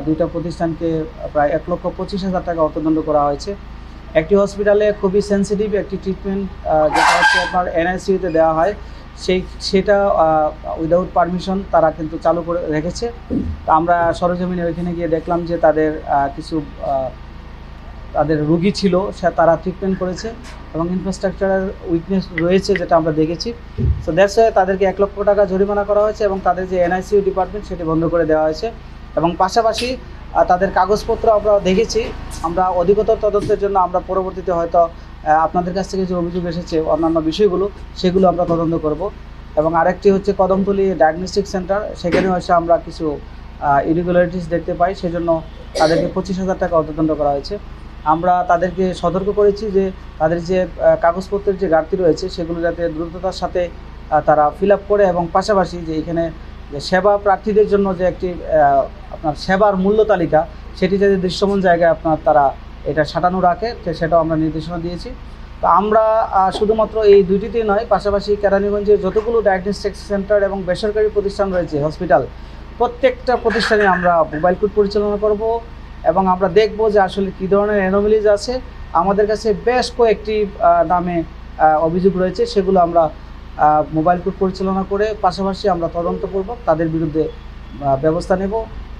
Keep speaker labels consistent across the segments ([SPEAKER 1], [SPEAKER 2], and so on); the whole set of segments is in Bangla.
[SPEAKER 1] দুইটা প্রতিষ্ঠানকে প্রায় 1,25,000 টাকা অর্থদণ্ড করা হয়েছে। একটি হসপিটালে খুবই সেন্সিটিভ একটি ট্রিটমেন্ট যেটা হচ্ছে আপনার এনআইসিইউতে দেওয়া হয়, সেটা উইদাউট পারমিশন তারা কিন্তু চালু করে রেখেছে। তো আমরা সরেজমিনে ওইখানে গিয়ে দেখলাম যে তাদের কিছু তাদের রোগী ছিল, তারা ট্রিটমেন্ট করেছে এবং ইনফ্রাস্ট্রাকচারের উইকনেস রয়েছে যেটা আমরা দেখেছি। সো দ্যাটস ওয়াই তাদেরকে 1 লক্ষ টাকা জরিমানা করা হয়েছে এবং তাদের যে এনআইসিইউ ডিপার্টমেন্ট সেটি বন্ধ করে দেওয়া হয়েছে। এবং পাশাপাশি তাদের কাগজপত্র আমরা দেখেছি। আমরা অধিকতর তদন্তের জন্য আমরা পরবর্তীতে হয়তো আপনাদের কাছ থেকে যে অভিযোগ এসেছে অন্যান্য বিষয়গুলো সেগুলো আমরা তদন্ত করব। এবং আরেকটি হচ্ছে কদমতলী ডায়াগনস্টিক সেন্টার, সেখানেও এসে আমরা কিছু ইরেগুলারিটিস দেখতে পাই, সেজন্য তাদেরকে 25,000 টাকা অর্থদণ্ড করা হয়েছে। আমরা তাদেরকে সতর্ক করেছি যে তাদের যে কাগজপত্রের যে ঘাটতি রয়েছে সেগুলো যাতে দ্রুততার সাথে তারা ফিল আপ করে, এবং পাশাপাশি যে এখানে যে সেবা প্রার্থীদের জন্য যে একটি আপনার সেবার মূল্য তালিকা সেটি যাতে দৃশ্যমান জায়গায় আপনার তারা এটা সাঁটানো রাখে, সেটাও আমরা নির্দেশনা দিয়েছি। তো আমরা শুধুমাত্র এই দুইটিতেই নয়, পাশাপাশি কেরানীগঞ্জে যতগুলো ডায়াগনস্টিক সেন্টার এবং বেসরকারি প্রতিষ্ঠান রয়েছে হসপিটাল, প্রত্যেকটা প্রতিষ্ঠানে আমরা মোবাইল কোর্ট পরিচালনা করব এবং আমরা দেখব যে আসলে কী ধরনের অ্যানোমালিজ আছে। আমাদের কাছে বেশ কয়েকটি নামে অভিযোগ রয়েছে, সেগুলো আমরা মোবাইল কোর্ট পরিচালনা করে পাশাপাশি আমরা তদন্ত করব, তাদের বিরুদ্ধে ব্যবস্থা নেব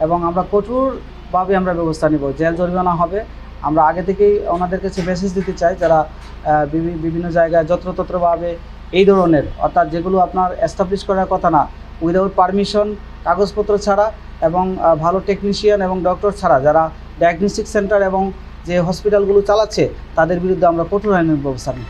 [SPEAKER 1] এবং আমরা কঠোরভাবে আমরা ব্যবস্থা নেব, জেল জরিমানা হবে। আমরা আগে থেকেই ওনাদের কাছে মেসেজ দিতে চাই যারা বিভিন্ন জায়গায় যত্রতত্রভাবে এই ধরনের, অর্থাৎ যেগুলো আপনার এস্টাবলিশ করার কথা না, উইদাউট পারমিশন, কাগজপত্র ছাড়া এবং ভালো টেকনিশিয়ান এবং ডক্টর ছাড়া যারা ডায়াগনস্টিক সেন্টার এবং যে হসপিটালগুলো চালাচ্ছে তাদের বিরুদ্ধে আমরা কঠোর আইনের ব্যবস্থা নেব।